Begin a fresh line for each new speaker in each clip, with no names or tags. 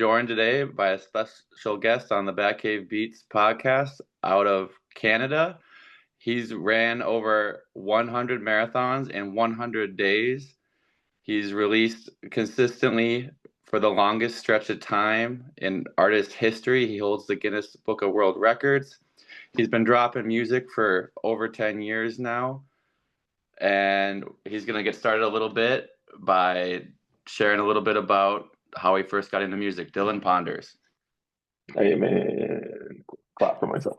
joined today by a special guest on the Batcave Beats podcast out of Canada. He's ran over 100 marathons in 100 days. He's released consistently for the longest stretch of time in artist history. He holds the Guinness Book of World Records. He's been dropping music for over 10 years now, and he's going to get started a little bit by sharing a little bit about how he first got into music. DillanPonders.
Hey man, clap for myself.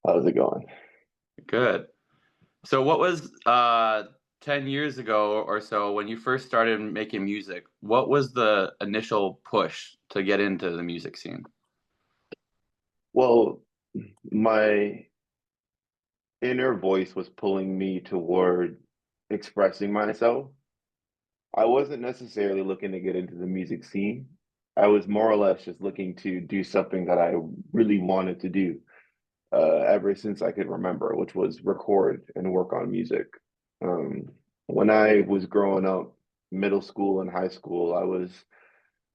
How's it going?
Good. So what was 10 years ago or so when you first started making music? What was the initial push to get into the music scene?
Well, my inner voice was pulling me toward expressing myself. I wasn't necessarily looking to get into the music scene. I was more or less just looking to do something that I really wanted to do ever since I could remember, which was record and work on music. Um, when I was growing up, middle school and high school, I was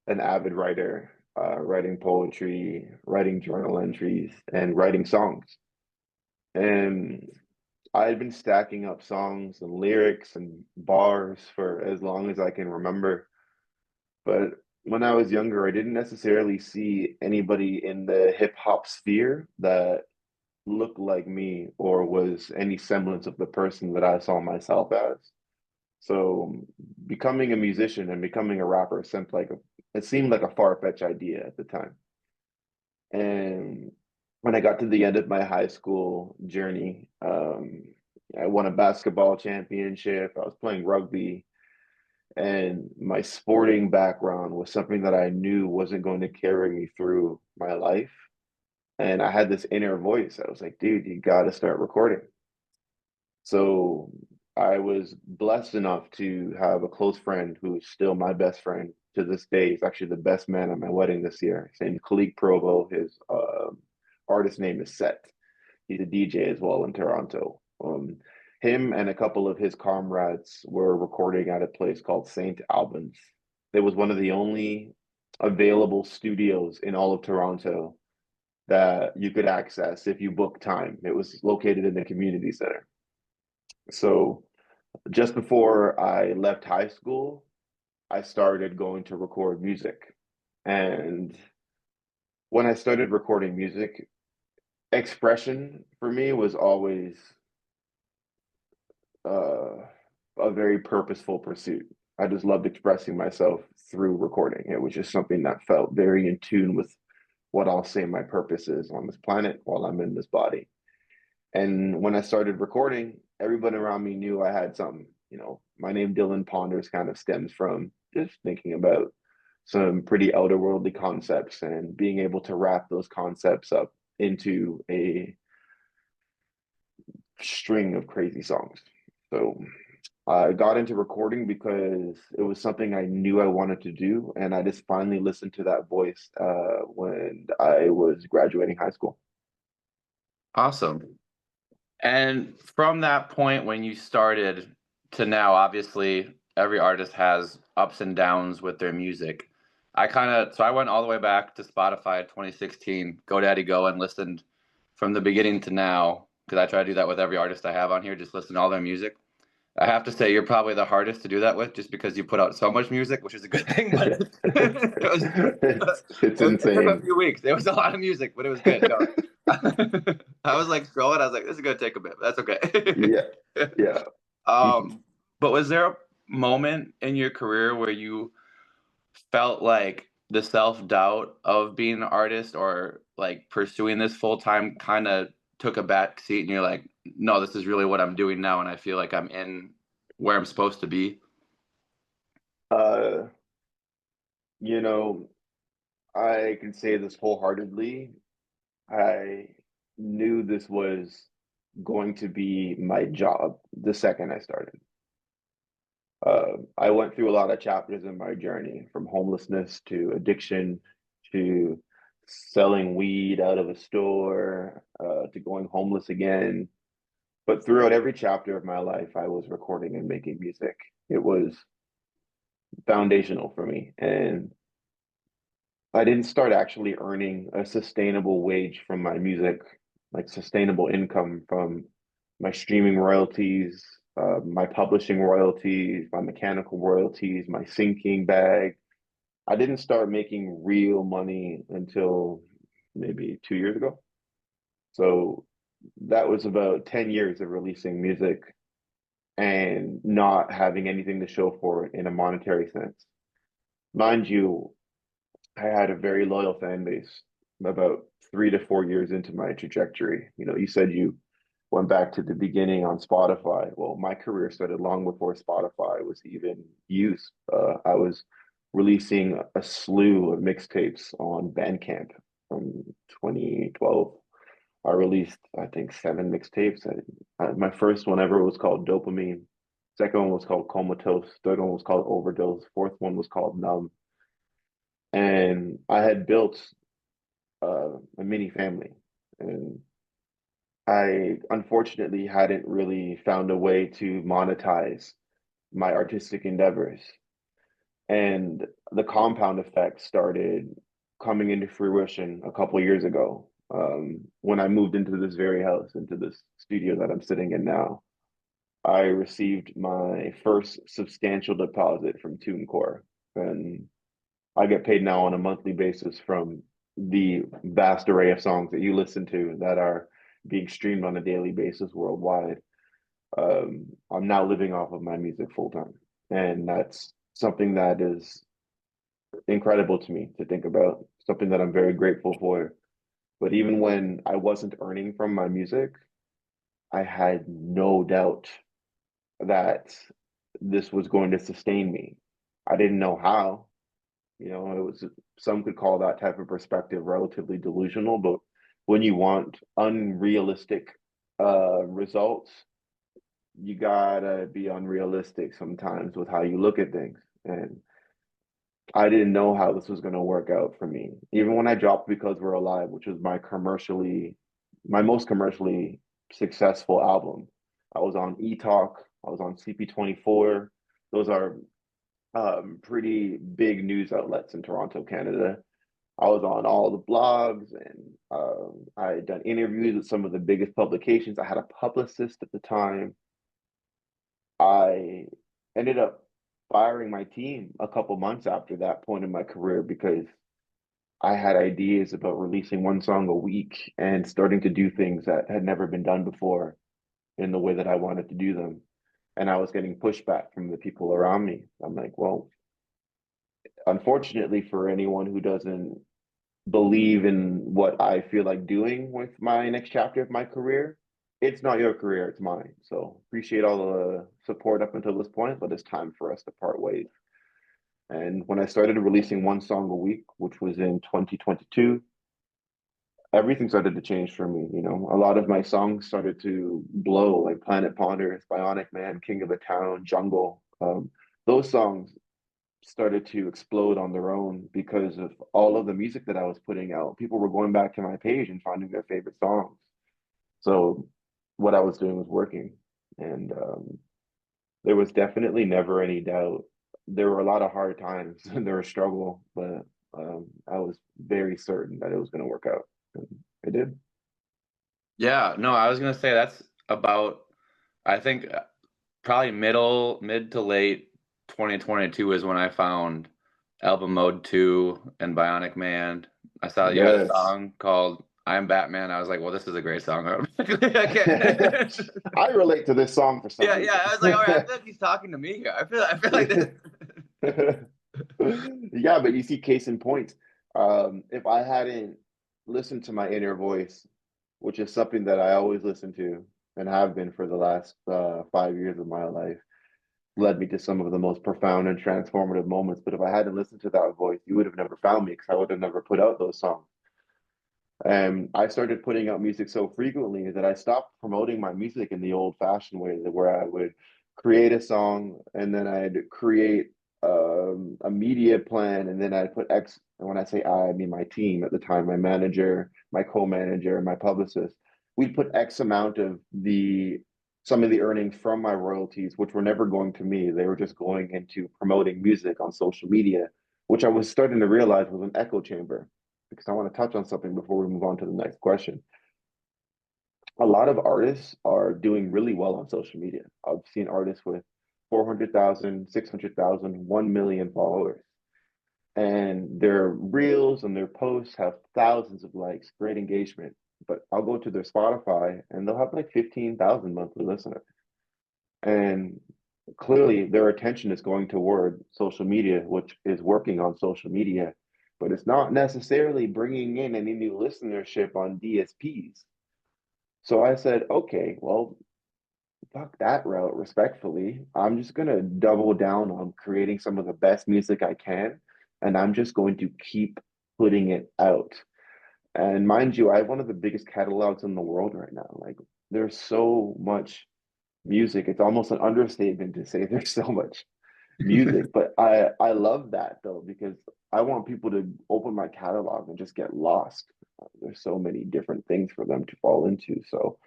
an avid writer, writing poetry, writing journal entries, and writing songs. And I had been stacking up songs and lyrics and bars for as long as I can remember. But when I was younger, I didn't necessarily see anybody in the hip hop sphere that looked like me or was any semblance of the person that I saw myself as. So becoming a musician and becoming a rapper it seemed like a far-fetched idea at the time. And when I got to the end of my high school journey, I won a basketball championship. I was playing rugby, and my sporting background was something that I knew wasn't going to carry me through my life. And I had this inner voice. I was like, dude, you got to start recording. So I was blessed enough to have a close friend who's still my best friend to this day. He's actually the best man at my wedding this year. His name's Kalik Provo. His artist name is Set. He's a DJ as well in Toronto. Him and a couple of his comrades were recording at a place called St. Albans. It was one of the only available studios in all of Toronto that you could access if you book time. It was located in the community center. So just before I left high school, I started going to record music. And when I started recording music, expression for me was always uh, a very purposeful pursuit. I just loved expressing myself through recording. It was just something that felt very in tune with what I'll say my purpose is on this planet while I'm in this body. And when I started recording, everybody around me knew I had something. My name DillanPonders kind of stems from just thinking about some pretty outer worldly concepts and being able to wrap those concepts up into a string of crazy songs. So I got into recording because it was something I knew I wanted to do, and I just finally listened to that voice when I was graduating high school.
Awesome. And from that point when you started to now, obviously every artist has ups and downs with their music. So I went all the way back to Spotify 2016, GoDaddy Go, and listened from the beginning to now because I try to do that with every artist I have on here, just listen to all their music. I have to say you're probably the hardest to do that with just because you put out so much music, which is a good thing, but
It's
it took a
insane.
few weeks. There was a lot of music, but it was good. No. I was like scrolling, I was like, this is gonna take a bit, but that's okay.
Yeah, yeah.
um, but was there a moment in your career where you felt like the self-doubt of being an artist or like pursuing this full time kind of took a back seat and you're like, no, this is really what I'm doing now and I feel like I'm in where I'm supposed to be?
Uh, you know, I can say this wholeheartedly. I knew this was going to be my job the second I started. I went through a lot of chapters in my journey, from homelessness to addiction to selling weed out of a store to going homeless again. But throughout every chapter of my life, I was recording and making music. It was foundational for me. And I didn't start actually earning a sustainable wage from my music, like sustainable income from my streaming royalties, my publishing royalties, my mechanical royalties, my syncing bag. I didn't start making real money until maybe 2 years ago. So that was about 10 years of releasing music and not having anything to show for it in a monetary sense. Mind you, I had a very loyal fan base about 3 to 4 years into my trajectory. You know, you said you went back to the beginning on Spotify. Well, my career started long before Spotify was even used. I was releasing a slew of mixtapes on Bandcamp from 2012. I released, I think, 7 mixtapes. My first one ever was called Dopamine. Second one was called Comatose. Third one was called Overdose. Fourth one was called Numb. And I had built a mini family. And I unfortunately hadn't really found a way to monetize my artistic endeavors. And the compound effect started coming into fruition a couple years ago when I moved into this very house, into this studio that I'm sitting in now. I received my first substantial deposit from TuneCore, and I get paid now on a monthly basis from the vast array of songs that you listen to that are being streamed on a daily basis worldwide. I'm now living off of my music full time, and that's something that is incredible to me to think about, something that I'm very grateful for. But even when I wasn't earning from my music, I had no doubt that this was going to sustain me. I didn't know how. You know, it was some could call that type of perspective relatively delusional, but when you want unrealistic results, you gotta be unrealistic sometimes with how you look at things. And I didn't know how this was going to work out for me. Even when I dropped Because We're Alive, which was my most commercially successful album, I was on eTalk, I was on CP24. Those are pretty big news outlets in Toronto, Canada. I was on all the blogs and I had done interviews with some of the biggest publications. I had a publicist at the time. I ended up firing my team a couple months after that point in my career because I had ideas about releasing one song a week and starting to do things that had never been done before in the way that I wanted to do them. And I was getting pushback from the people around me. I'm like, well, unfortunately, for anyone who doesn't believe in what I feel like doing with my next chapter of my career, it's not your career, it's mine. So appreciate all the support up until this point, but it's time for us to part ways. And when I started releasing one song a week, which was in 2022, everything started to change for me. You know, a lot of my songs started to blow, like Planet Ponders, Bionic Man, King of a Town, Jungle. Those songs started to explode on their own because of all of the music that I was putting out. People were going back to my page and finding their favorite songs. So what I was doing was working. And there was definitely never any doubt. There were a lot of hard times and there was struggle, but I was very certain that it was going to work out. And it did.
Yeah, no, I was gonna say that's about, I think probably mid to late 2022 is when I found Album Mode 2 and Bionic Man. I saw you had a
Yes.
song called I'm Batman. I was like, well, this is a great song. I can't.
I relate to this song for some
Yeah,
reason.
yeah. I was like, all right, I feel like he's talking to me here. I feel like this.
Yeah, but you see, case in point, if I hadn't listened to my inner voice, which is something that I always listen to and have been for the last 5 years of my life, led me to some of the most profound and transformative moments. But if I hadn't listened to that voice, you would have never found me because I would have never put out those songs. And I started putting out music so frequently that I stopped promoting my music in the old fashioned way, where I would create a song and then I'd create a media plan and then I'd put X. And when I say I mean my team at the time, my manager, my co manager, my publicist. We'd put X amount of the some of the earnings from my royalties, which were never going to me, they were just going into promoting music on social media, which I was starting to realize was an echo chamber. Because I want to touch on something before we move on to the next question. A lot of artists are doing really well on social media. I've seen artists with 400,000, 600,000, 1 million followers. And their reels and their posts have thousands of likes, great engagement. But I'll go to their Spotify and they'll have like 15,000 monthly listeners. And clearly their attention is going toward social media, which is working on social media, but it's not necessarily bringing in any new listenership on DSPs. So I said, okay, well, fuck that route respectfully. I'm just going to double down on creating some of the best music I can, and I'm just going to keep putting it out. And mind you, I have one of the biggest catalogs in the world right now. Like, there's so much music. It's almost an understatement to say there's so much music, but I love that though because I want people to open my catalog and just get lost. There's so many different things for them to fall into. So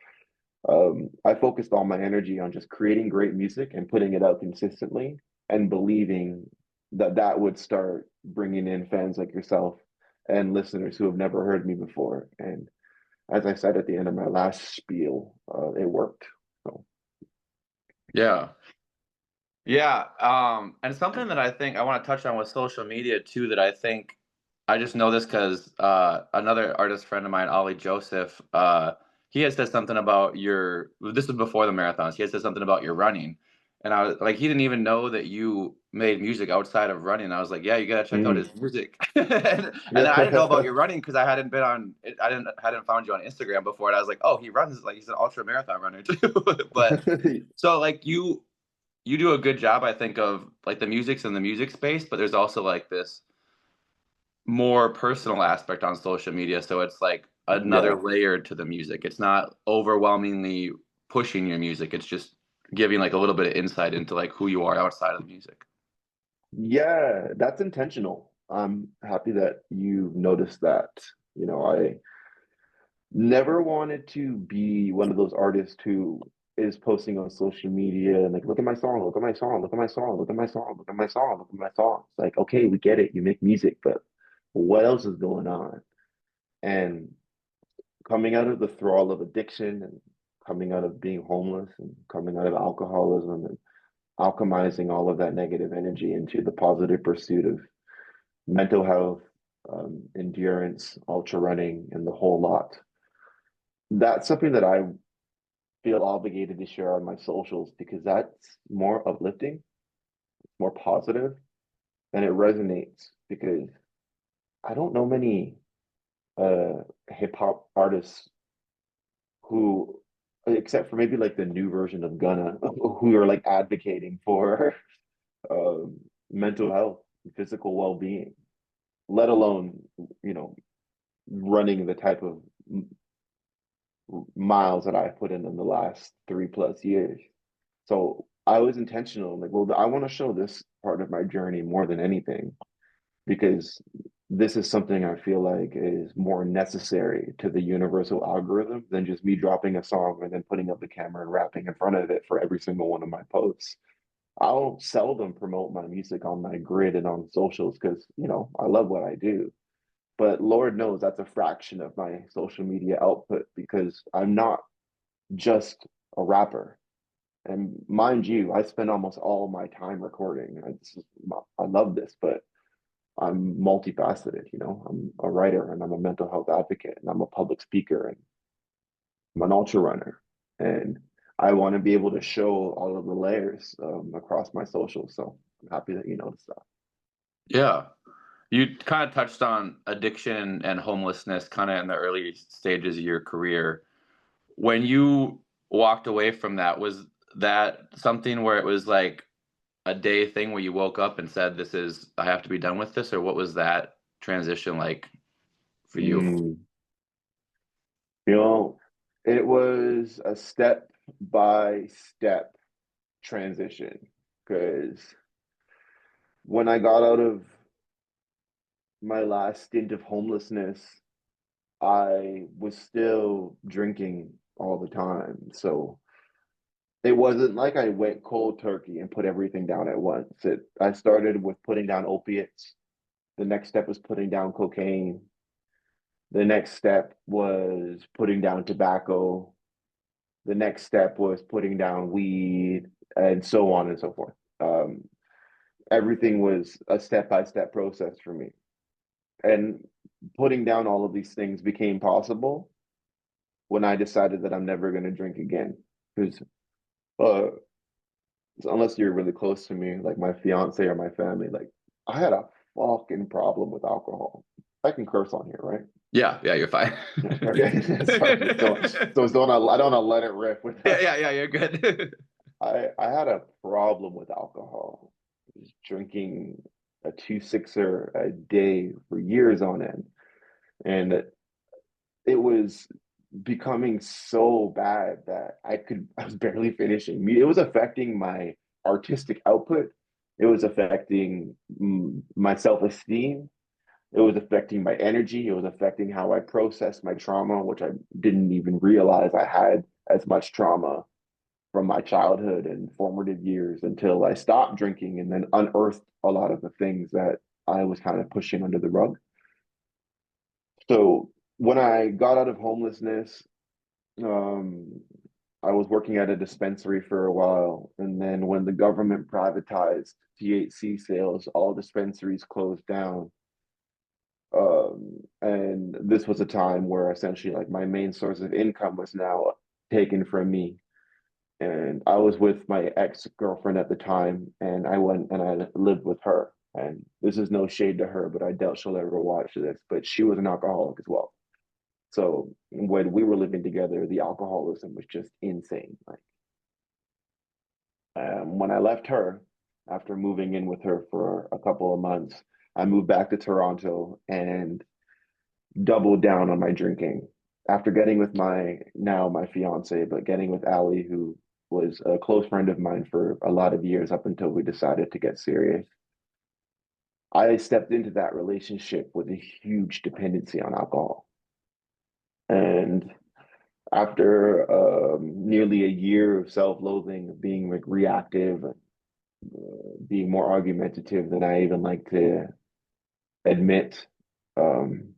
I focused all my energy on just creating great music and putting it out consistently and believing that that would start bringing in fans like yourself and listeners who have never heard me before. And as I said at the end of my last spiel, it worked. So
Yeah. Yeah, and something that I think I want to touch on with social media too, that I think I just know this because another artist friend of mine, Ollie Joseph, he had said something about your. This was before the marathons. He had said something about your running, and I was like, he didn't even know that you made music outside of running. I was like, yeah, you gotta check out
mm.
his music. And then I didn't know about
Yeah.
your running because I hadn't been on. I hadn't found you on Instagram before, and I was like, oh, he runs like he's an ultra marathon runner too. But so like you do a good job, I think, of like the music's in the music space, but there's also like this more personal aspect on social media. So it's like another
Yeah.
layer to the music. It's not overwhelmingly pushing your music. It's just giving like a little bit of insight into like who you are outside of the music.
Yeah, that's intentional. I'm happy that you noticed that. I never wanted to be one of those artists who is posting on social media and like, look at my song, look at my song, look at my song, look at my song, look at my song, look at my song. It's like, okay, we get it. You make music, but what else is going on? And coming out of the thrall of addiction and coming out of being homeless and coming out of alcoholism and alchemizing all of that negative energy into the positive pursuit of mental health, endurance, ultra running, and the whole lot. That's something that I feel obligated to share on my socials because that's more uplifting, more positive, and it resonates because I don't know many hip hop artists who, except for maybe like the new version of Gunna, who are like advocating for mental health, physical well being, let alone, you know, running the type of miles that I've put in the last 3+ years. So I was intentional, like, well, I want to show this part of my journey more than anything because this is something I feel like is more necessary to the universal algorithm than just me dropping a song and then putting up the camera and rapping in front of it for every single one of my posts. I'll seldom promote my music on my grid and on socials because, I love what I do. But Lord knows that's a fraction of my social media output because I'm not just a rapper. And mind you, I spend almost all my time recording. I love this, but I'm multifaceted. I'm a writer and I'm a mental health advocate and I'm a public speaker and I'm an ultra runner. And I want to be able to show all of the layers across my socials. So I'm happy that you noticed that.
Yeah. You kind of touched on addiction and homelessness kind of in the early stages of your career. When you walked away from that, was that something where it was like a day thing where you woke up and said, "This is I have to be done with this," or what was that transition like for you?
Mm. You know, it was a step by step transition because when I got out of my last stint of homelessness, I was still drinking all the time. So it wasn't like I went cold turkey and put everything down at once. I started with putting down opiates. The next step was putting down cocaine. The next step was putting down tobacco. The next step was putting down weed, and so on and so forth. Everything was a step by step process for me. And putting down all of these things became possible when I decided that I'm never going to drink again. Because uh, unless you're really close to me, like my fiance or my family, like I had a fucking problem with alcohol. I can curse on here, right?
Yeah, yeah, you're fine.
Okay, sorry, just I don't want to let it rip with
Yeah,
that.
yeah, yeah, you're good.
I had a problem with alcohol. I was drinking a 2 6er a day for years on end, and it was becoming so bad that I was barely finishing. It was affecting my artistic output. It was affecting my self-esteem. It was affecting my energy. It was affecting how I processed my trauma, which I didn't even realize I had as much trauma from my childhood and formative years until I stopped drinking and then unearthed a lot of the things that I was kind of pushing under the rug. So when I got out of homelessness, um, I was working at a dispensary for a while. And then when the government privatized THC sales, all dispensaries closed down. And this was a time where essentially like my main source of income was now taken from me. And I was with my ex-girlfriend at the time, and I went and I lived with her. And this is no shade to her, but I doubt she'll ever watch this. But she was an alcoholic as well. So when we were living together, the alcoholism was just insane. Like when I left her after moving in with her for a couple of months, I moved back to Toronto and doubled down on my drinking. After getting with my fiance, but getting with Ali, who was a close friend of mine for a lot of years up until we decided to get serious. I stepped into that relationship with a huge dependency on alcohol. And after nearly a year of self-loathing, of being like reactive, being more argumentative than I even like to admit, um,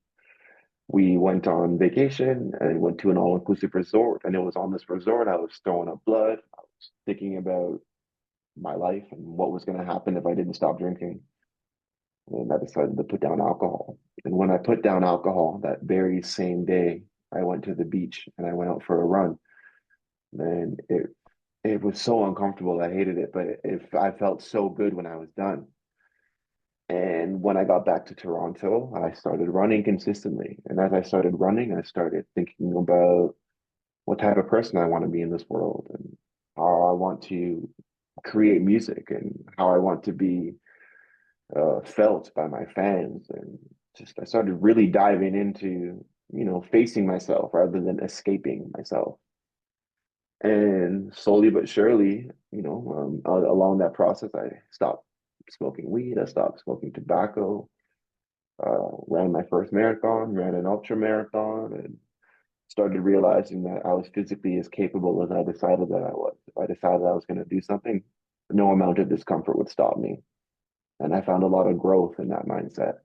we went on vacation and went to an all-inclusive resort. And it was on this resort I was throwing up blood. I was thinking about my life and what was going to happen if I didn't stop drinking. And I decided to put down alcohol. And when I put down alcohol, that very same day, I went to the beach and I went out for a run. And it was so uncomfortable. I hated it, but I felt so good when I was done. And when I got back to Toronto, I started running consistently. And as I started running, I started thinking about what type of person I want to be in this world and how I want to create music and how I want to be felt by my fans. And just I started really diving into, facing myself rather than escaping myself. And slowly but surely, along that process, I stopped smoking weed. I stopped smoking tobacco. Ran my first marathon, ran an ultra marathon, and started realizing that I was physically as capable as I decided that I was. If I decided I was going to do something, no amount of discomfort would stop me. And I found a lot of growth in that mindset.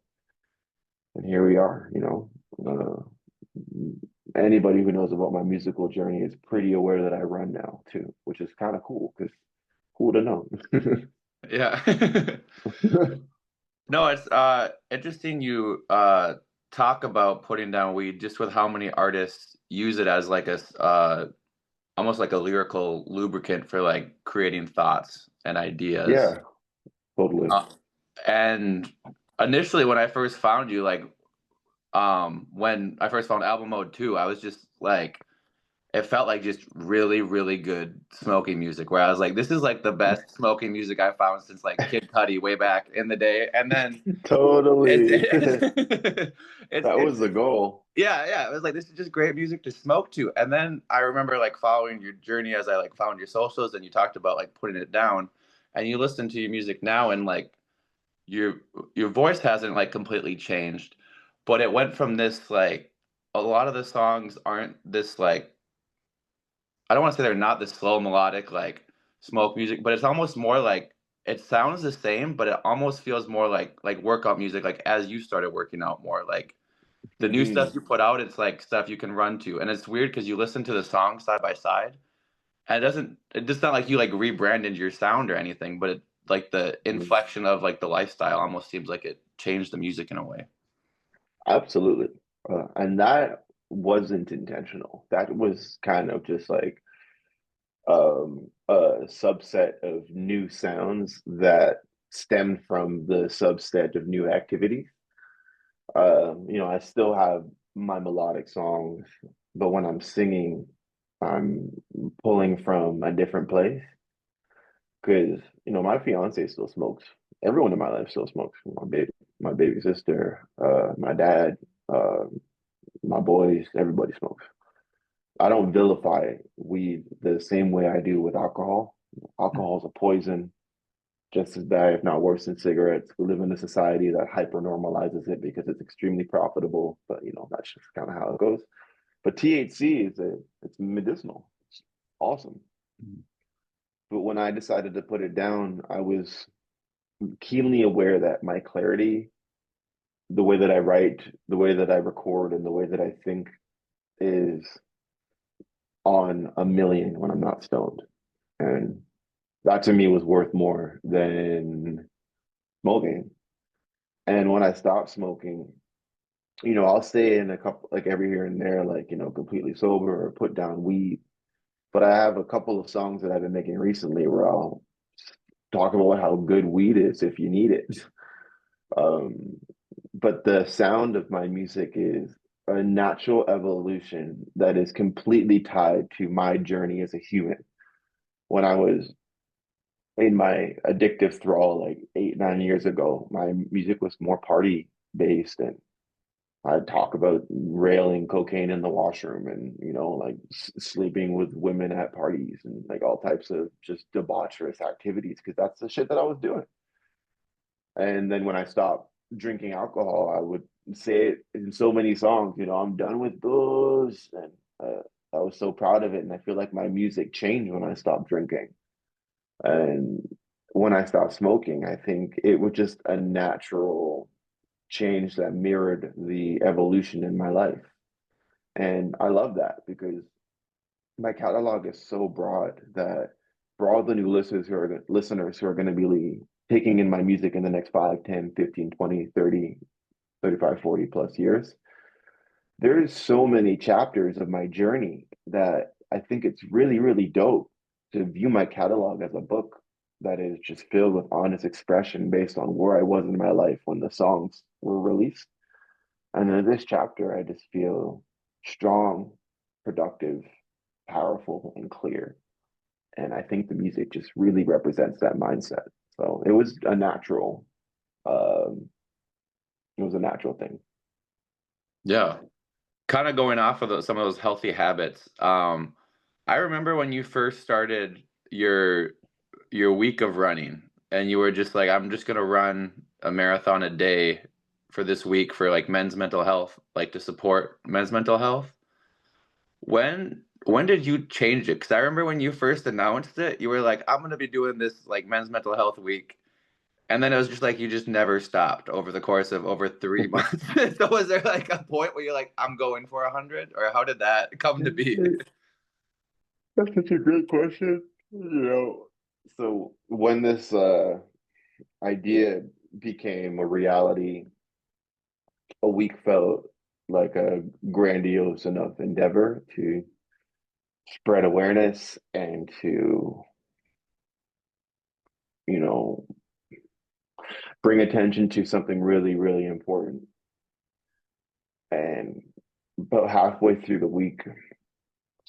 And here we are, anybody who knows about my musical journey is pretty aware that I run now too, which is kind of cool because cool to know.
Yeah. No, it's interesting you talk about putting down weed just with how many artists use it as like a almost like a lyrical lubricant for like creating thoughts and ideas.
Yeah, totally.
Uh, and initially when I first found you, like when I first found Album Mode 2, I was just like it felt like just really, really good smoking music. Where I was like, this is like the best smoking music I found since like Kid Cudi way back in the day. And then it's
Totally. That was
it's
the goal.
yeah, yeah. It was like this is just great music to smoke to. And then I remember like following your journey as I like found your socials and you talked about like putting it down. And you listen to your music now and like your your voice hasn't like completely changed, but it went from this like a lot of the songs aren't this like I don't want to say they're not the slow melodic like smoke music, but it's almost more like it sounds the same, but it almost feels more like workout music, like as you started working out more. Like the new
Hmm.
stuff you put out, it's like stuff you can run to. And it's weird because you listen to the songs side by side, and it's just not like you like rebranded your sound or anything, but it like the inflection of like the lifestyle almost seems like it changed the music in a way.
Absolutely. And that wasn't intentional. That was kind of just like a subset of new sounds that stemmed from the subset of new activities. I still have my melodic songs, but when I'm singing, I'm pulling from a different place because my fiance still smokes. Everyone in my life still smokes. My baby sister, my dad, uh, my boys, everybody smokes. I don't vilify weed the same way I do with alcohol. Alcohol is a poison, just as bad, if not worse, than cigarettes. We live in a society that hyper normalizes it because it's extremely profitable. But that's just kind of how it goes. But THC it's medicinal. It's awesome. But when I decided to put it down, I was keenly aware that my clarity, the way that I write, the way that I record, and the way that I think is on a million when I'm not stoned. And that to me was worth more than smoking. And when I stopped smoking, I'll stay in a couple, like every here and there, like, completely sober or put down weed. But I have a couple of songs that I've been making recently where I'll talk about how good weed is if you need it. Um, but the sound of my music is a natural evolution that is completely tied to my journey as a human. When I was in my addictive thrall like 8, 9 years ago, my music was more party based, and I'd talk about railing cocaine in the washroom and like sleeping with women at parties and like all types of just debaucherous activities because that's the shit that I was doing. And then when I stopped drinking alcohol, I would say it in so many songs, I'm done with booze, and I was so proud of it, and I feel like my music changed when I stopped drinking. And when I stopped smoking, I think it was just a natural change that mirrored the evolution in my life. And I love that because my catalog is so broad that for all the new listeners who are going to be taking in my music in the next 5, 10, 15, 20, 30, 35, 40 plus years, there is so many chapters of my journey that I think it's really, really dope to view my catalog as a book that is just filled with honest expression based on where I was in my life when the songs were released. And in this chapter, I just feel strong, productive, powerful, and clear. And I think the music just really represents that mindset. So um, it was a natural thing.
Yeah. Kind of going off of some of those healthy habits. I remember when you first started your week of running, and you were just like, I'm just gonna run a marathon a day for this week for like men's mental health, like to support men's mental health. When did you change it? Because I remember when you first announced it, you were like, I'm gonna be doing this like men's mental health week. And then it was just like you just never stopped over the course of over 3 months. So was there like a point where you're like, I'm going for 100, or how did that come to be?
That's such a great question. So when this idea became a reality, a week felt like a grandiose enough endeavor to spread awareness and to, you know, bring attention to something really, really important. And about halfway through the week,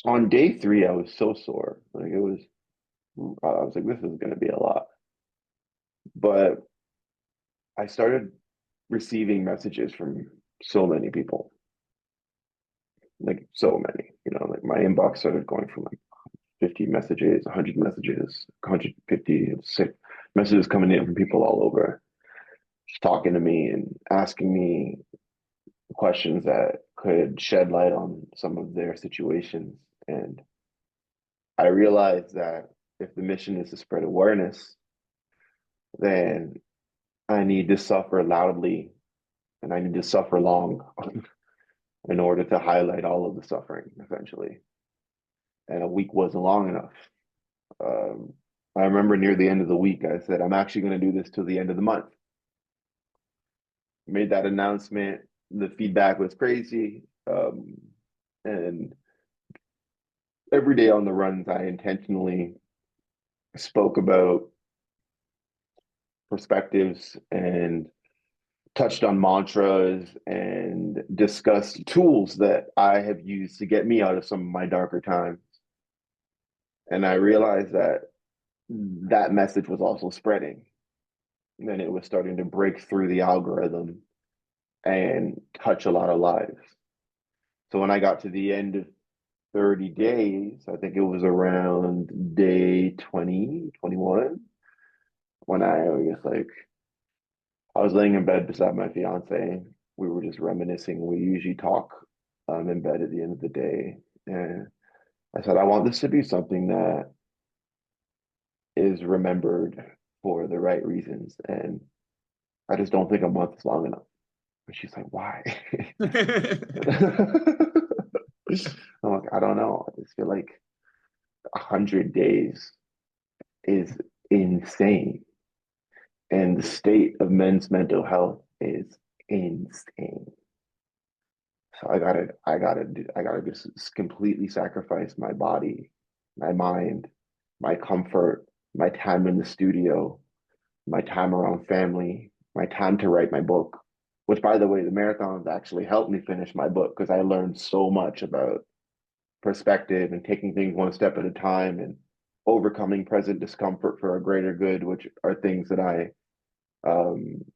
on day three, I was so sore. Like I was like, this is going to be a lot. But I started receiving messages from so many people, like so many, like my inbox started going from like 50 messages, 100 messages, 150, messages coming in from people all over, just talking to me and asking me questions that could shed light on some of their situations. And I realized that if the mission is to spread awareness, then I need to suffer loudly and I need to suffer long in order to highlight all of the suffering, essentially. And a week wasn't long enough. Um, I remember near the end of the week, I said, I'm actually going to do this till the end of the month. Made that announcement. The feedback was crazy. And every day on the runs, I intentionally spoke about perspectives and touched on mantras and discussed tools that I have used to get me out of some of my darker times. And I realized that that message was also spreading and it was starting to break through the algorithm and touch a lot of lives. So when I got to the end of 30 days, I think it was around day 20, 21, when I was like, I was laying in bed beside my fiance. We were just reminiscing. We usually talk in bed at the end of the day. And I said, I want this to be something that is remembered for the right reasons. And I just don't think a month is long enough. And she's like, why? I'm like, I don't know. I just feel like 100 days is insane. And the state of men's mental health is insane. So I gotta just completely sacrifice my body, my mind, my comfort, my time in the studio, my time around family, my time to write my book. Which, by the way, the marathons actually helped me finish my book because I learned so much about perspective and taking things one step at a time and overcoming present discomfort for a greater good, which are things that I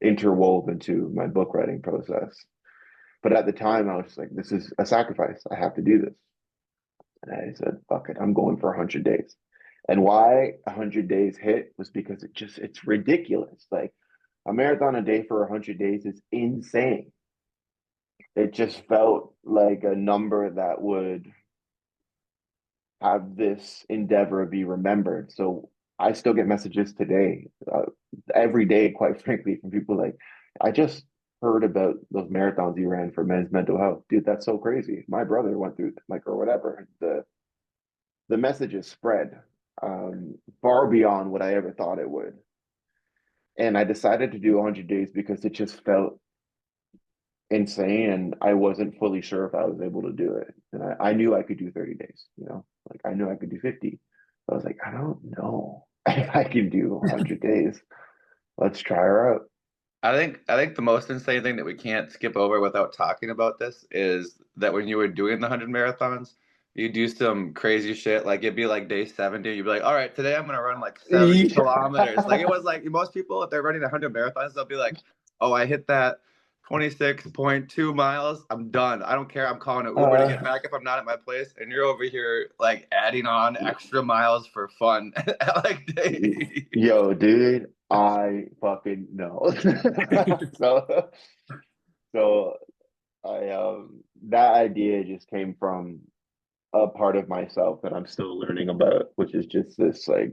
interwove into my book writing process. But at the time, I was just like, this is a sacrifice. I have to do this. And I said, fuck it, I'm going for 100 days. And why 100 days hit was because it's ridiculous. Like a marathon a day for 100 days is insane. It just felt like a number that would have this endeavor be remembered. So I still get messages today, every day, quite frankly, from people like, I just heard about those marathons you ran for men's mental health. Dude, that's so crazy. My brother went through like or whatever. The message is spread far beyond what I ever thought it would. And I decided to do 100 days because it just felt insane and I wasn't fully sure if I was able to do it. And I knew I could do 30 days, like I knew I could do 50. But I was like, I don't know if I can do 100 days. Let's try her out.
I think the most insane thing that we can't skip over without talking about this is that when you were doing the 100 marathons, you do some crazy shit. Like it'd be like day 70, you'd be like, all right, today I'm gonna run like 70
Yeah.
kilometers. Like it was like most people, if they're running 100 marathons, they'll be like, oh, I hit that 26.2 miles. I'm done. I don't care. I'm calling an Uber to get
Uh,
back if I'm not at my place. And you're over here like adding on extra miles for fun at like day.
yo, dude, I fucking know. so so I that idea just came from a part of myself that I'm still learning about, which is just this like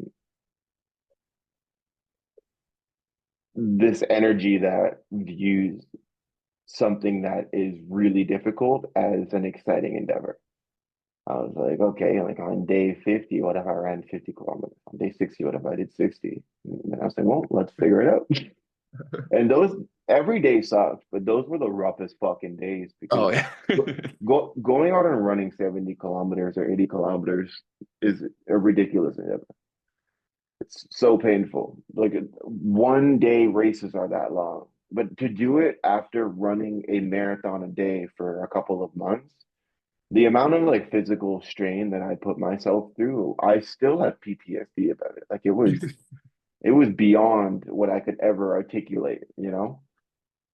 this energy that views something that is really difficult as an exciting endeavor. I was like, okay, like on day 50, what if I ran 50 kilometers? On day 60, what if I did 60? And I was like, well, let's figure it out. And those every day sucked, but those were the roughest fucking days
Oh
because
yeah.
going out and running 70 kilometers or 80 kilometers is a ridiculous endeavor. It's so painful. Like 1 day races are that long, but to do it after running a marathon a day for a couple of months, the amount of like physical strain that I put myself through, I still have PTSD about it. Like it was beyond what I could ever articulate.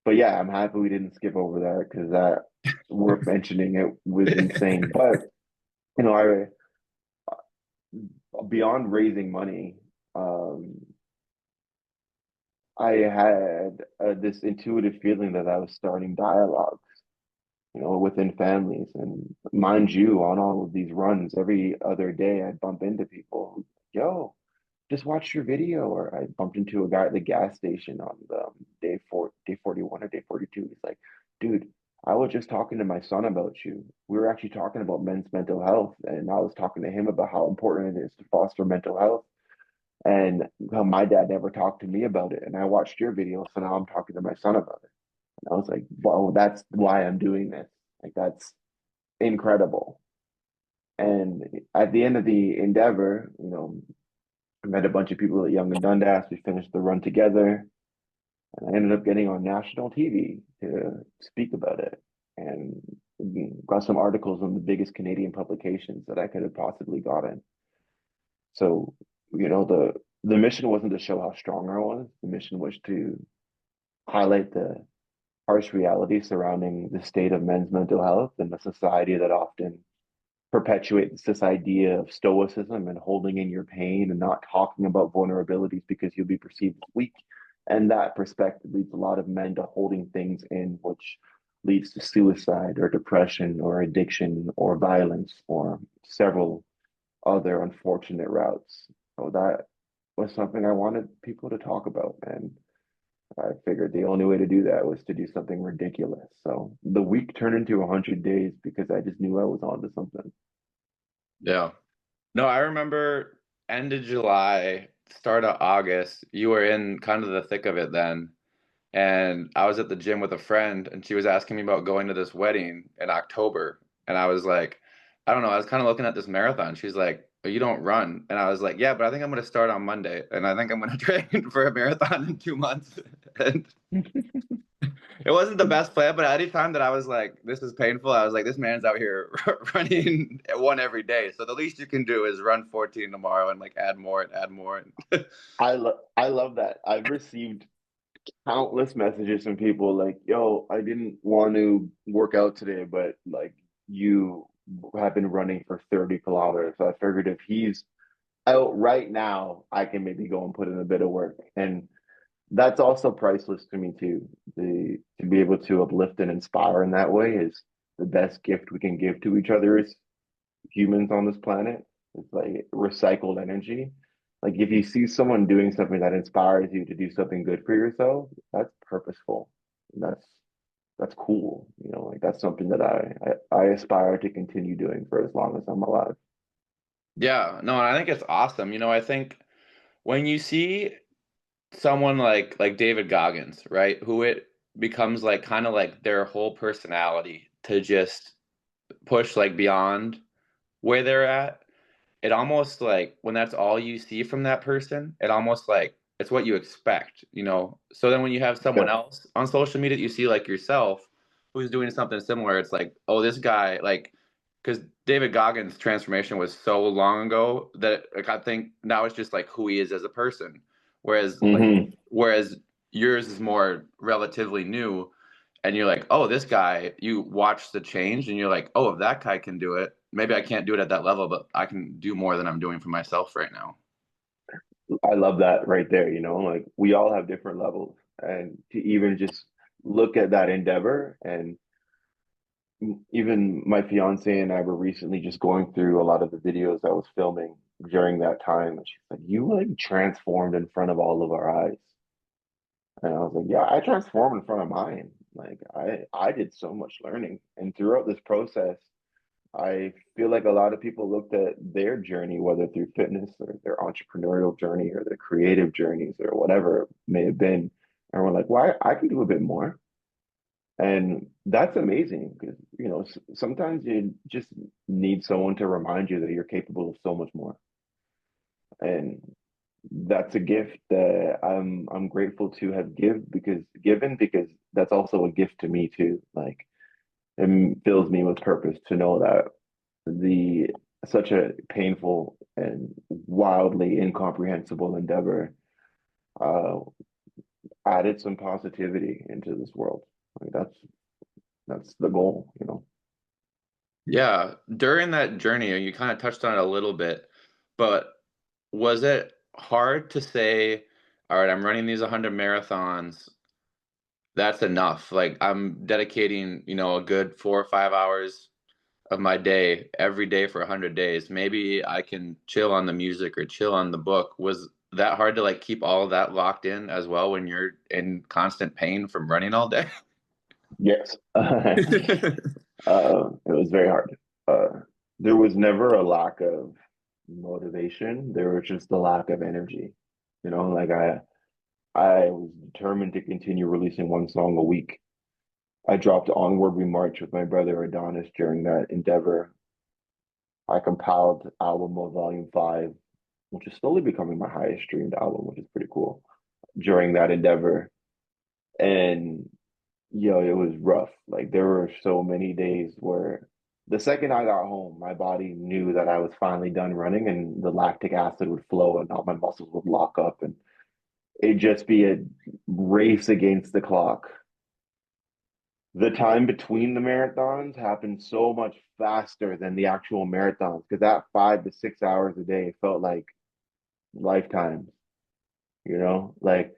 But yeah, I'm happy we didn't skip over that because that worth mentioning. It was insane. But I beyond raising money, um, I had this intuitive feeling that I was starting dialogues within families. And mind you, on all of these runs, every other day I'd bump into people who, yo, just watched your video. Or I bumped into a guy at the gas station on the day 41 or day 42. He's like, dude, I was just talking to my son about you. We were actually talking about men's mental health, and I was talking to him about how important it is to foster mental health and how my dad never talked to me about it. And I watched your video, so now I'm talking to my son about it. And I was like, well, that's why I'm doing this. Like, that's incredible. And at the end of the endeavor, I met a bunch of people at Young and Dundas. We finished the run together, and I ended up getting on national TV to speak about it, and got some articles in the biggest Canadian publications that I could have possibly gotten. So, the mission wasn't to show how strong I was. The mission was to highlight the harsh reality surrounding the state of men's mental health and the society that often perpetuates this idea of stoicism and holding in your pain and not talking about vulnerabilities because you'll be perceived as weak. And that perspective leads a lot of men to holding things in, which leads to suicide or depression or addiction or violence or several other unfortunate routes. So that was something I wanted people to talk about. And I figured the only way to do that was to do something ridiculous. So the week turned into 100 days because I just knew I was onto something.
Yeah. No, I remember end of July, start of August. You were in kind of the thick of it then. And I was at the gym with a friend, and she was asking me about going to this wedding in October. And I was like, I don't know. I was kind of looking at this marathon. She's like, "Oh, you don't run." And I was like, "Yeah, but I think I'm going to start on Monday. And I think I'm going to train for a marathon in 2 months." And it wasn't the best plan, but any time that I was like, this is painful, I was like, this man's out here running one every day. So the least you can do is run 14 tomorrow and like add more and add more.
I love that. I've received countless messages from people like, "Yo, I didn't want to work out today, but like you have been running for 30 kilometers. So I figured if he's out right now, I can maybe go and put in a bit of work." And that's also priceless to me too. To be able to uplift and inspire in that way is the best gift we can give to each other as humans on this planet. It's like recycled energy. Like if you see someone doing something that inspires you to do something good for yourself, that's purposeful. And that's cool. Like that's something that I aspire to continue doing for as long as I'm alive.
Yeah, no, I think it's awesome. I think when you see someone like David Goggins, right, who it becomes like kind of like their whole personality to just push like beyond where they're at. It almost like when that's all you see from that person, it almost like it's what you expect. So then when you have someone
Yeah.
else on social media that you see like yourself who's doing something similar, it's like, oh, this guy, like, because David Goggins' transformation was so long ago that like I think now it's just like who he is as a person. Whereas like
Hmm.
whereas yours is more relatively new and you're like, oh, this guy, you watch the change and you're like, oh, if that guy can do it, maybe I can't do it at that level, but I can do more than I'm doing for myself right now.
I love that right there. Like we all have different levels, and to even just look at that endeavor. And even my fiance and I were recently just going through a lot of the videos I was filming during that time. And she's like, "You like transformed in front of all of our eyes." And I was like, "Yeah, I transformed in front of mine. Like I did so much learning. And throughout this process, I feel like a lot of people looked at their journey, whether through fitness or their entrepreneurial journey or their creative journeys or whatever it may have been, and we're like, "Why I can do a bit more." And that's amazing because, sometimes you just need someone to remind you that you're capable of so much more. And that's a gift that I'm grateful to have given because that's also a gift to me too. Like it fills me with purpose to know that the such a painful and wildly incomprehensible endeavor uh, added some positivity into this world. Like that's the goal.
Yeah, during that journey, you kind of touched on it a little bit, but was it hard to say, all right, I'm running these 100 marathons. that's enough. Like I'm dedicating, a good 4 or 5 hours of my day every day for 100 days. Maybe I can chill on the music or chill on the book. Was that hard to like keep all of that locked in as well when you're in constant pain from running all day?
Yes. It was very hard. There was never a lack of motivation. There was just a lack of energy. Like I was determined to continue releasing one song a week. I dropped Onward We March with my brother Adonis during that endeavor. I compiled album of Volume 5, which is slowly becoming my highest streamed album, which is pretty cool, during that endeavor. And it was rough. Like there were so many days where the second I got home, my body knew that I was finally done running and the lactic acid would flow and all my muscles would lock up and it'd just be a race against the clock. The time between the marathons happened so much faster than the actual marathons because that 5 to 6 hours a day felt like lifetimes, like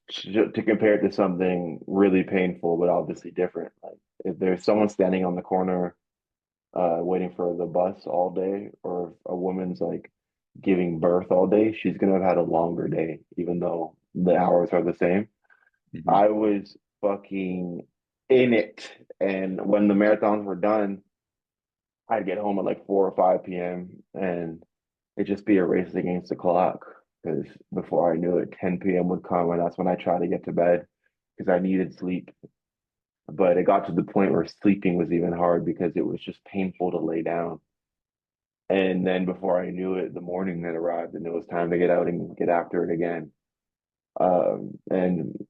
to compare it to something really painful, but obviously different. Like if there's someone standing on the corner waiting for the bus all day, or if a woman's like giving birth all day, she's gonna have had a longer day, even though the hours are the same.
Mhm.
I was fucking in it. And when the marathons were done, I'd get home at like 4 or 5 p.m. and it'd just be a race against the clock. Because before I knew it, 10 p.m. would come and that's when I try to get to bed because I needed sleep. But it got to the point where sleeping was even hard because it was just painful to lay down. And then before I knew it, the morning had arrived and it was time to get out and get after it again. And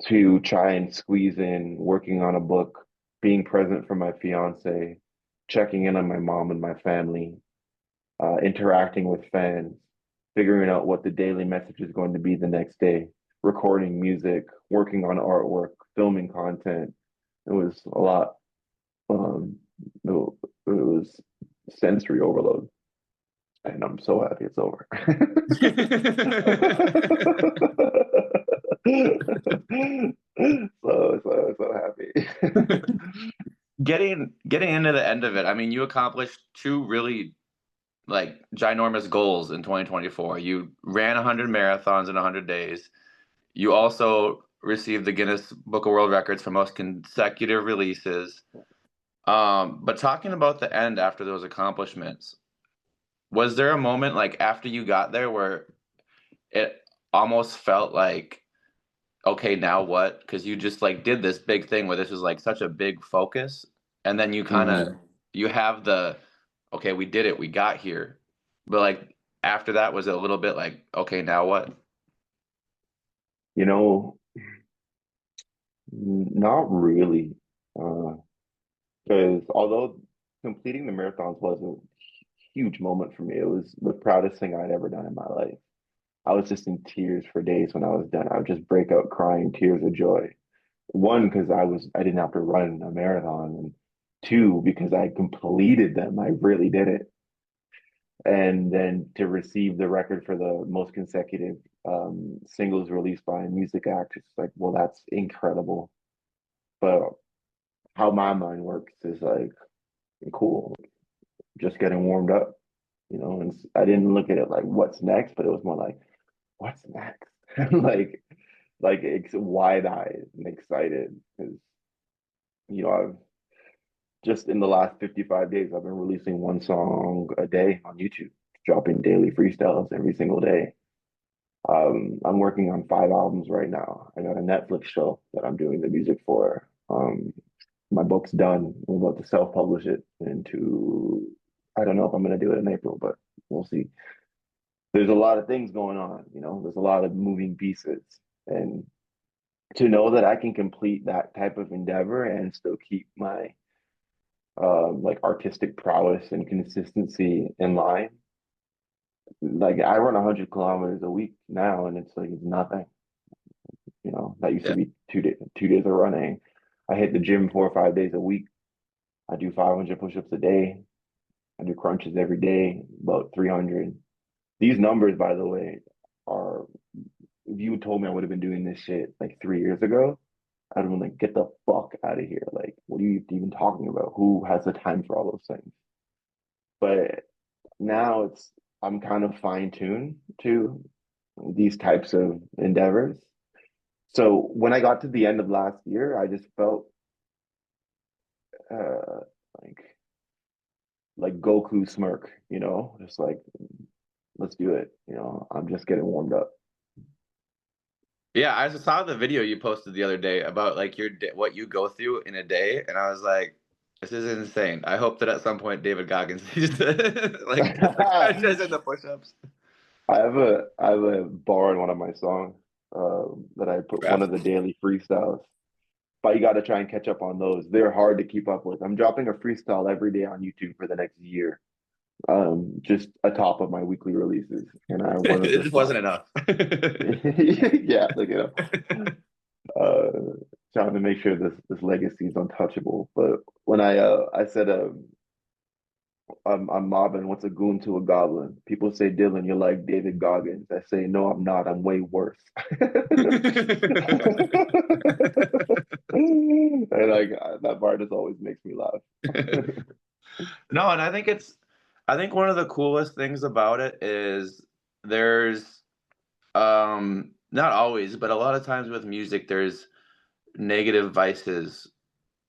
to try and squeeze in working on a book, being present for my fiance, checking in on my mom and my family, interacting with fans, figuring out what the daily message is going to be the next day, recording music, working on artwork, filming content. It was a lot. Um, it was sensory overload, and I'm so happy it's over. So happy.
Getting into the end of it, I mean, you accomplished two really like ginormous goals in 2024. You ran 100 marathons in 100 days. You also received the Guinness Book of World Records for most consecutive releases. But talking about the end after those accomplishments, was there a moment like after you got there where it almost felt like, okay, now what? Because you just like did this big thing where this was like such a big focus, and then you kind of
Mhm.
you have the, okay, we did it, we got here, but like after that, was it a little bit like, okay, now what?
You know, not really. Because although completing the marathons was a huge moment for me, it was the proudest thing I'd ever done in my life. I was just in tears for days when I was done. I would just break out crying tears of joy. One, because I didn't have to run a marathon, and two, because I completed them. I really did it. And then to receive the record for the most consecutive singles released by a music act, it's like, well, that's incredible. But how my mind works is like, cool, just getting warmed up, and I didn't look at it like what's next, but it was more like, what's next? like it's wide-eyed and excited because, I've just in the last 55 days, I've been releasing one song a day on YouTube, dropping daily freestyles every single day. I'm working on 5 albums right now. I got a Netflix show that I'm doing the music for. My book's done. I'm about to self-publish it into, I don't know if I'm going to do it in April, but we'll see. There's a lot of things going on, there's a lot of moving pieces. And to know that I can complete that type of endeavor and still keep my like artistic prowess and consistency in line. Like I run 100 kilometers a week now, and it's like it's nothing. That used to
Yeah.
be 2 days of running. I hit the gym 4 or 5 days a week. I do 500 push-ups a day. I do crunches every day, about 300. These numbers, by the way, are if you told me I would have been doing this shit like 3 years ago, I'd have been like, get the fuck out of here. Like, what are you even talking about? Who has the time for all those things? But now I'm kind of fine-tuned to these types of endeavors. So when I got to the end of last year, I just felt uh like Goku smirk, just like let's do it. I'm just getting warmed up.
Yeah, I saw the video you posted the other day about like what you go through in a day, and I was like, this is insane. I hope that at some point David Goggins sees the like does in the push-ups.
I have a bar in one of my songs that I put one
Crap.
of the daily freestyles. But you got to try and catch up on those. They're hard to keep up with. I'm dropping a freestyle every day on YouTube for the next year, just atop of my weekly releases. And I one of
It
the
just wasn't
songs,
enough.
yeah, uh, trying to make sure this legacy is untouchable. But when I said I'm mobbing, what's a goon to a goblin? People say, Dylan, you're like David Goggins. I say, no, I'm not. I'm way worse. And like that part just always makes me laugh.
No, and I think one of the coolest things about it is there's not always, but a lot of times with music there's negative vices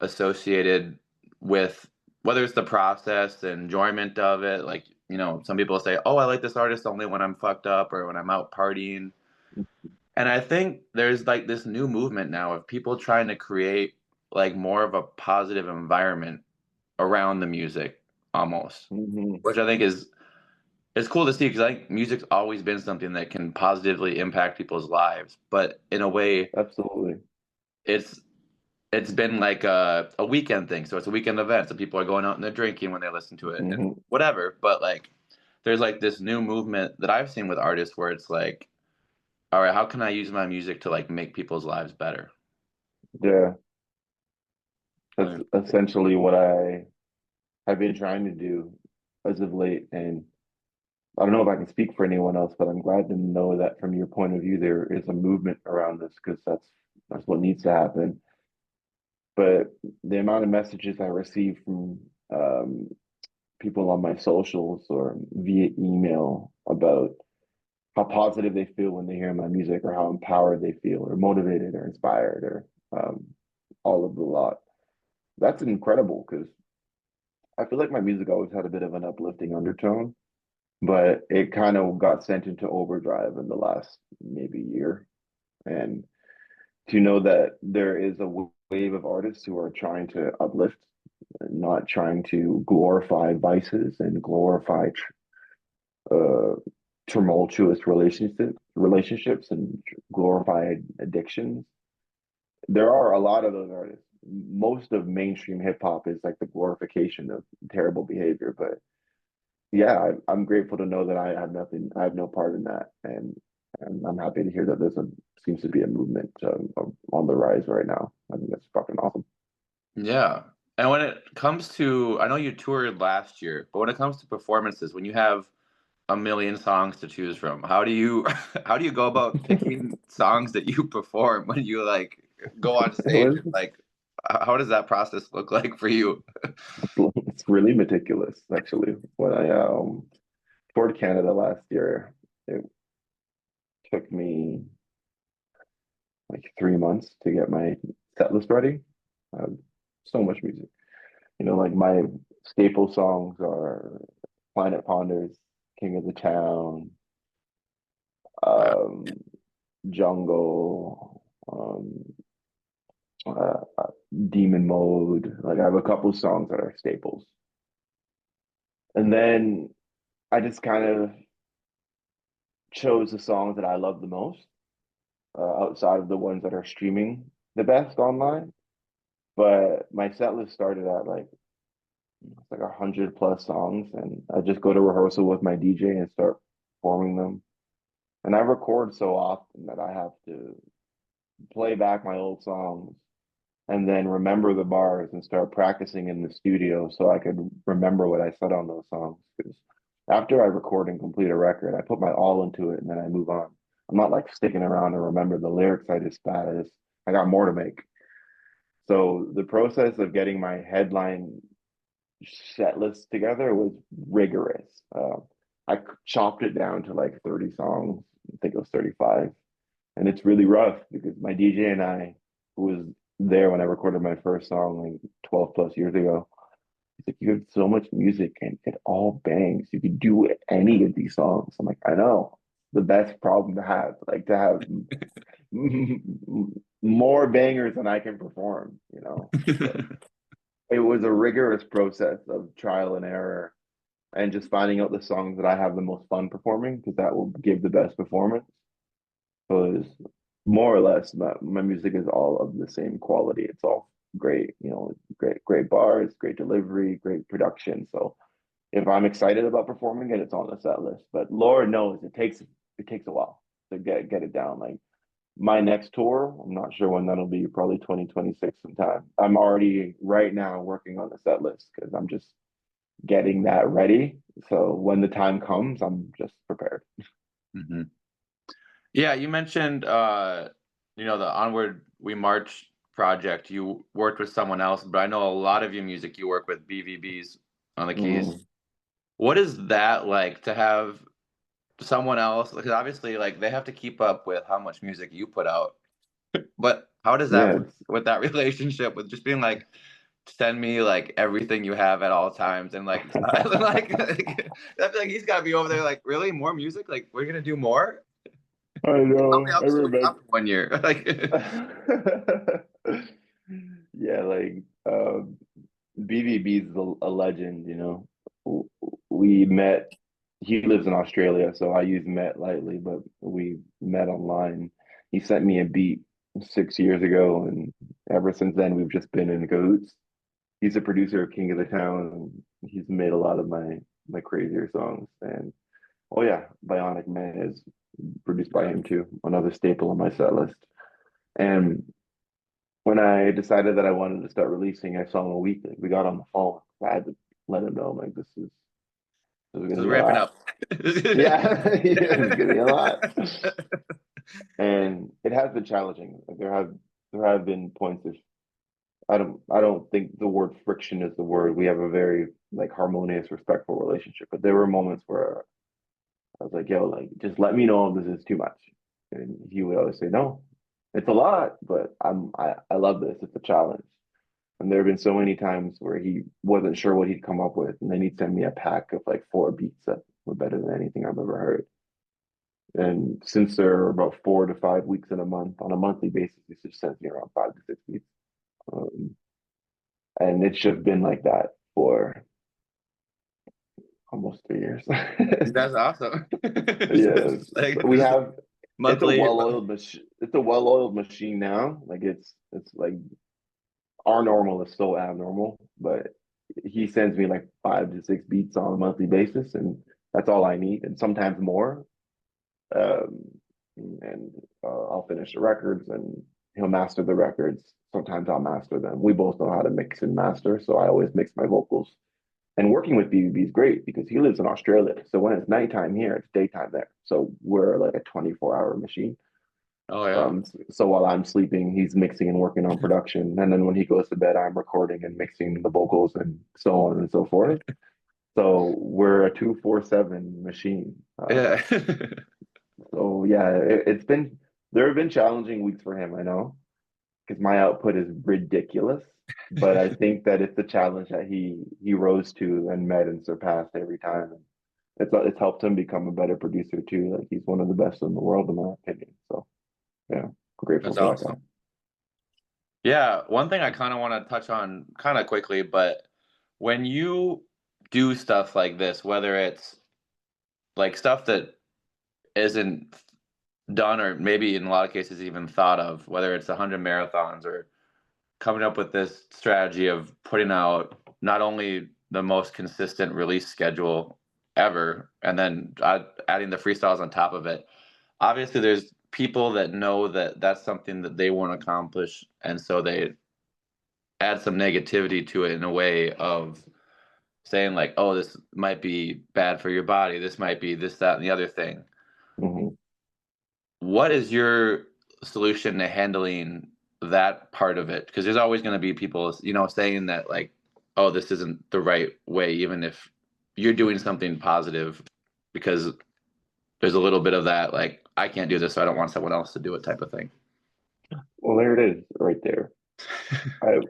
associated with whether it's the process, the enjoyment of it. Like, some people say, "Oh, I like this artist only when I'm fucked up or when I'm out partying." And I think there's like this new movement now of people trying to create like more of a positive environment around the music almost,
Hmm.
which I think is it's cool to see because I think music's always been something that can positively impact people's lives, but in a way,
Absolutely.
it's it's been like a weekend thing. So it's a weekend event. So people are going out and they're drinking when they listen to it and
Hmm.
whatever. But like, there's like this new movement that I've seen with artists where it's like, all right, how can I use my music to like make people's lives better?
Yeah, that's
Like,
essentially what I have been trying to do as of late. And I don't know if I can speak for anyone else, but I'm glad to know that from your point of view, there is a movement around this because that's what needs to happen. But the amount of messages I receive from people on my socials or via email about how positive they feel when they hear my music or how empowered they feel or motivated or inspired or all of the lot. That's incredible because I feel like my music always had a bit of an uplifting undertone, but it kind of got sent into overdrive in the last maybe year. And to know that there is a wave of artists who are trying to uplift, not trying to glorify vices and glorify uh, tumultuous relationships and glorify addictions. There are a lot of those artists. Most of mainstream hip hop is like the glorification of terrible behavior, but yeah, I'm grateful to know that I have no part in that, and I'm happy to hear that seems to be a movement on the rise right now. I think that's fucking awesome.
yeah. And when it comes to, I know you toured last year, but when it comes to performances, when you have a million songs to choose from, how do you how do you go about picking songs that you perform when you like go on
It
stage
was
and like how does that process look like for you?
it's really meticulous, actually. When I toured Canada last year, it took me like 3 months to get my set list ready. So much music. Like my staple songs are DillanPonders, King of the Town,
Wow.
um, Jungle, Demon Mode. Like I have a couple songs that are staples. And then I just kind of chose the songs that I love the most, outside of the ones that are streaming the best online. But my set list started at like 100 plus songs, and I just go to rehearsal with my DJ and start performing them. And I record so often that I have to play back my old songs and then remember the bars and start practicing in the studio so I could remember what I said on those songs. Because after I record and complete a record, I put my all into it and then I move on. I'm not like sticking around to remember the lyrics. I got more to make. So the process of getting my headline set list together was rigorous. I chopped it down to like 30 songs. I think it was 35. And it's really rough because my DJ and I, who was there when I recorded my first song like 12 plus years ago, he's like, you have so much music and it all bangs. You could do any of these songs. I'm like, I know. The best problem to have, like to have more bangers than I can perform, you know. But it was a rigorous process of trial and error and just finding out the songs that I have the most fun performing because that will give the best performance. Because more or less, my music is all of the same quality. It's all great, you know, great bars, great delivery, great production. So if I'm excited about performing it, it's on the set list. But Lord knows it takes a while to get it down. Like my next tour, I'm not sure when that'll be, probably 2026 sometime. I'm already right now working on the set list because I'm just getting that ready. So when the time comes, I'm just prepared.
Hmm. Yeah, you mentioned the Onward We March project. You worked with someone else, but I know a lot of your music you work with BVBs on the keys.
Mm,
What is that like to have someone else? Because obviously, like they have to keep up with how much music you put out. But how does that
yeah,
work with that relationship with just being like, send me like everything you have at all times and like like I feel like he's got to be over there like really more music like we're gonna do more.
I
Tell me
know. I
I'm still
remember.
dropping 1 year like.
Yeah, like BBB is a legend, you know. We met, he lives in Australia, so I use met lightly, but we met online. He sent me a beat 6 years ago, and ever since then, we've just been in cahoots. He's a producer of King of the Town, and he's made a lot of my crazier songs. And oh yeah, Bionic Man is produced by
Yeah.
him too, another staple on my set list. And when I decided that I wanted to start releasing, I saw him a week. Like, we got on the phone. I had to let him know, like, this is
This
gonna
is
be a
ramping
lot.
up.
Yeah, it's gonna be a lot. And it has been challenging. Like, there have been points of I don't think the word friction is the word. We have a very like harmonious, respectful relationship. But there were moments where I was like, yo, like just let me know if this is too much. And he would always say, no, it's a lot, but I love this. It's a challenge. And there have been so many times where he wasn't sure what he'd come up with, and then he'd send me a pack of like 4 beats that were better than anything I've ever heard. And since there are about 4 to 5 weeks in a month, on a monthly basis, he just sends me around 5 to 6 beats. Um, and it's just been like that for almost 3 years.
That's awesome.
Yeah,
Like
we
just
have.
monthly.
It's a well-oiled machine now. Like it's like our normal is so abnormal, but he sends me like 5 to 6 beats on a monthly basis, and that's all I need, and sometimes more. Um, and I'll finish the records, and he'll master the records. Sometimes I'll master them. We both know how to mix and master, so I always mix my vocals. And working with BBB is great because he lives in Australia. So when it's nighttime here, it's daytime there. So we're like a 24-hour machine.
Oh yeah.
So while I'm sleeping, he's mixing and working on production. And then when he goes to bed, I'm recording and mixing the vocals and so on and so forth. So we're a 247 machine.
Yeah.
So yeah, there have been challenging weeks for him, I know, because my output is ridiculous. But I think that it's a challenge that he rose to and met and surpassed every time. It's helped him become a better producer too. Like he's one of the best in the world, in my opinion. So yeah, grateful
That's
for that guy.
awesome. Yeah, one thing I kind of want to touch on kind of quickly, but when you do stuff like this, whether it's like stuff that isn't done or maybe in a lot of cases even thought of, whether it's 100 marathons or coming up with this strategy of putting out not only the most consistent release schedule ever and then adding the freestyles on top of it. Obviously, there's people that know that that's something that they want to accomplish, and so they add some negativity to it in a way of saying like, oh, this might be bad for your body, this might be this, that, and the other thing.
Hmm.
what is your solution to handling that part of it? Because there's always going to be people, saying that like, oh, this isn't the right way, even if you're doing something positive, because there's a little bit of that, like, I can't do this, so I don't want someone else to do it type of thing.
Well, there it is, right there.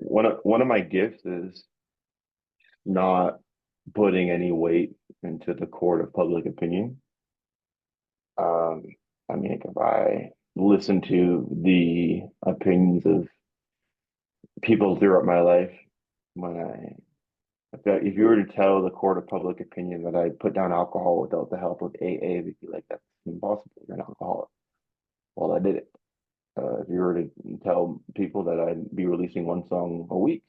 One of my gifts is not putting any weight into the court of public opinion. Um, I mean, if I listen to the opinions of people throughout my life, when if you were to tell the court of public opinion that I put down alcohol without the help of AA, they'd be like, "That's impossible. You're an alcoholic." Well, I did it. If you were to tell people that I'd be releasing one song a week,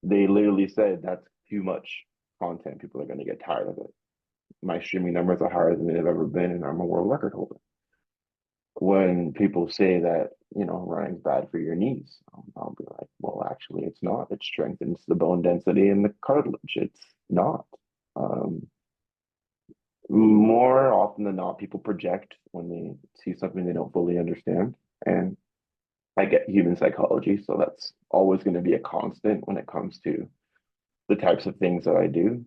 they literally said that's too much content. People are going to get tired of it. My streaming numbers are higher than they've ever been, and I'm a world record holder. When people say that, running's bad for your knees, I'll be like, well, actually, it's not. It strengthens the bone density and the cartilage. It's not. Um, More often than not, people project when they see something they don't fully understand. And I get human psychology, so that's always going to be a constant when it comes to the types of things that I do.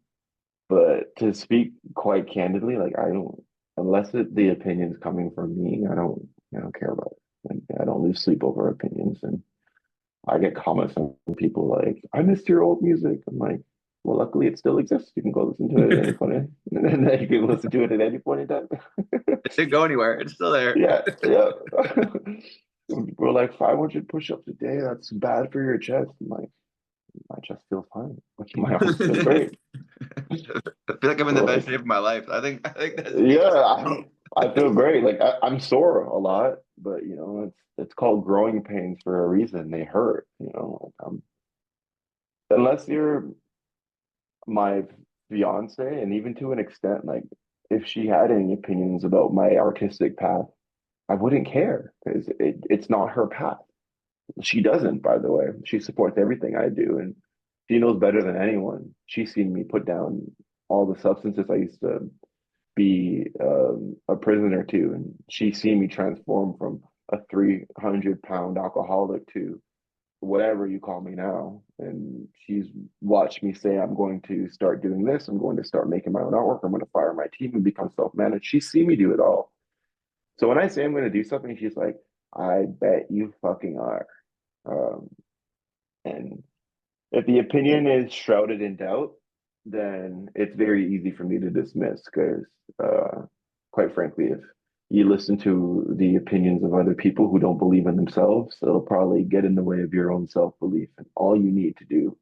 But to speak quite candidly, like I don't, unless the opinion's coming from me, I don't care about it. Like, I don't lose sleep over opinions, and I get comments from people like, "I missed your old music." I'm like, well, luckily it still exists. You can go listen to it at any point, and then you can listen to it at any point in time.
It didn't go anywhere. It's still there.
Yeah, yeah. We're like 500 push-ups a day. That's bad for your chest. I'm like, my chest feels fine. My arms feel great.
I feel like I'm in the best
Like,
shape of my life. I think that
yeah,
speaks.
I feel great. Like I'm sore a lot, but it's called growing pains for a reason. They hurt. Like, unless you're my fiance, and even to an extent, like if she had any opinions about my artistic path, I wouldn't care because it's not her path. She doesn't, by the way. She supports everything I do, and she knows better than anyone. She's seen me put down all the substances I used to be a prisoner to, and she's seen me transform from a 300-pound alcoholic to whatever you call me now. And she's watched me say, I'm going to start doing this. I'm going to start making my own artwork. I'm going to fire my team and become self-managed. She's seen me do it all. So when I say I'm going to do something, she's like, I bet you fucking are. Um, and if the opinion is shrouded in doubt, then it's very easy for me to dismiss because, quite frankly, if you listen to the opinions of other people who don't believe in themselves, it'll probably get in the way of your own self-belief. And all you need to do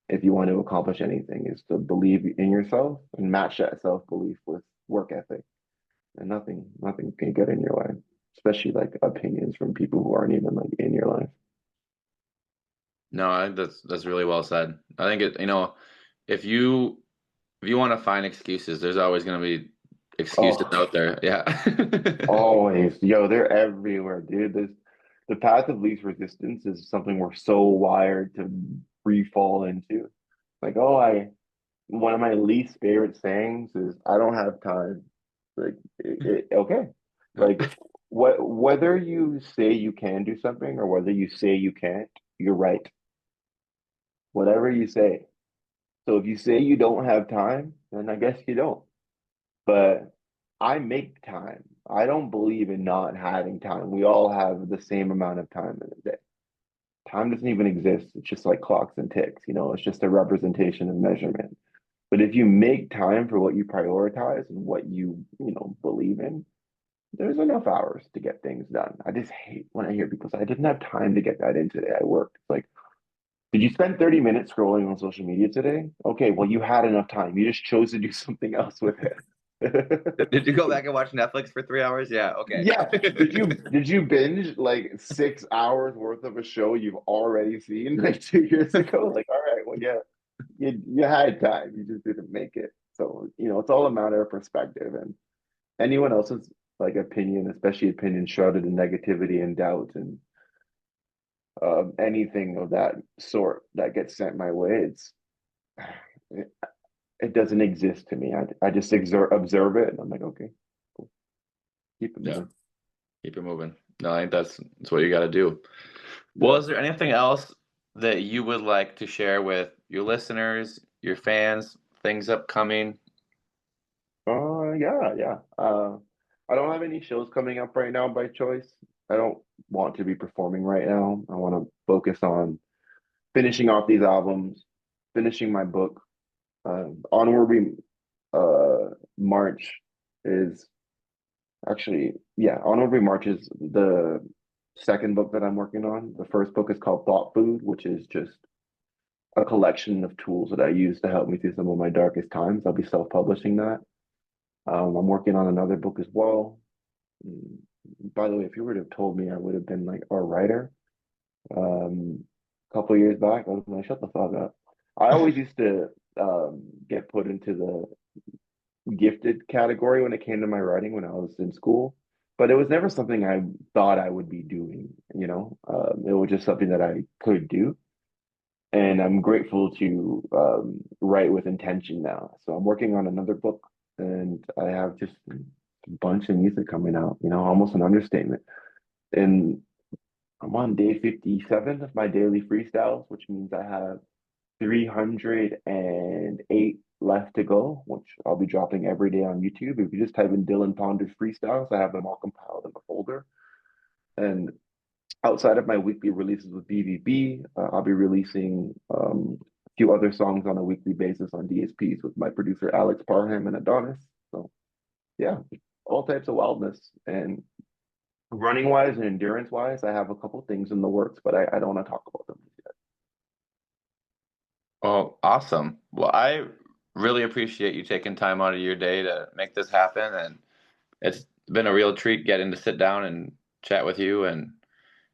if you want to accomplish anything is to believe in yourself and match that self-belief with work ethic. And nothing can get in your way, especially like opinions from people who aren't even like in your life.
No, I think that's really well said. I think if you want to find excuses, there's always going to be excuses
Oh,
out there. Yeah.
always. Yo, they're everywhere, dude. The path of least resistance is something we're so wired to free fall into. Like, one of my least favorite sayings is, I don't have time. Like, okay. Like, whether you say you can do something or whether you say you can't, you're right. Whatever you say. So if you say you don't have time, then I guess you don't. But I make time. I don't believe in not having time. We all have the same amount of time in a day. Time doesn't even exist. It's just like clocks and ticks, it's just a representation of measurement. But if you make time for what you prioritize and what you believe in, there's enough hours to get things done. I just hate when I hear people say, I didn't have time to get that in today. I worked. It's like, did you spend 30 minutes scrolling on social media today? Okay, well, you had enough time. You just chose to do something else with it.
Did you go back and watch Netflix for 3 hours? Yeah. Okay.
Yeah. Did you binge like 6 hours worth of a show you've already seen like 2 years ago? Like, all right, well, yeah, you had time. You just didn't make it. So, it's all a matter of perspective. And anyone else's like opinion, especially opinion shrouded in negativity and doubt and anything of that sort that gets sent my way, it, it doesn't exist to me. I just observe it and I'm like, okay, cool. Keep it
Yeah.
moving.
Keep it moving. No, I think that's what you got to do. Well,
Yeah.
is there anything else that you would like to share with your listeners, your fans, things upcoming?
Yeah, yeah. I don't have any shows coming up right now by choice. I don't want to be performing right now. I want to focus on finishing off these albums, finishing my book. Onward We March is actually, yeah, Onward We March is the second book that I'm working on. The first book is called Thought Food, which is just a collection of tools that I use to help me through some of my darkest times. I'll be self-publishing that. I'm working on another book as well. Mm, By the way, if you would have told me I would have been like a writer a couple of years back, I was like, shut the fuck up. I always used to get put into the gifted category when it came to my writing when I was in school, but it was never something I thought I would be doing, you know? It was just something that I could do. And I'm grateful to write with intention now. So I'm working on another book, and I have just a bunch of music coming out, you know, almost an understatement. And I'm on day 57 of my daily freestyles, which means I have 308 left to go, which I'll be dropping every day on YouTube. If you just type in DillanPonders freestyles, I have them all compiled in a folder. And outside of my weekly releases with BVB, I'll be releasing a few other songs on a weekly basis on DSPs with my producer Alex Parham and Adonis. So yeah, all types of wildness. And running wise and endurance wise, I have a couple things in the works, but I don't want to talk about them yet.
Oh, awesome. Well, I really appreciate you taking time out of your day to make this happen. And it's been a real treat getting to sit down and chat with you and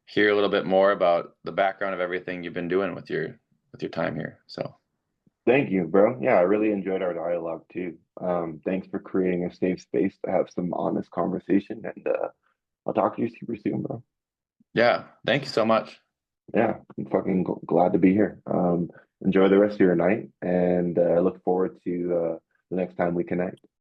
hear a little bit more about the background of everything you've been doing with your time here. So,
Thank you, bro. Yeah, I really enjoyed our dialogue too. Thanks for creating a safe space to have some honest conversation, and I'll talk to you super soon, bro.
yeah, thank you so much.
Yeah, I'm fucking glad to be here. Enjoy the rest of your night, and I look forward to the next time we connect.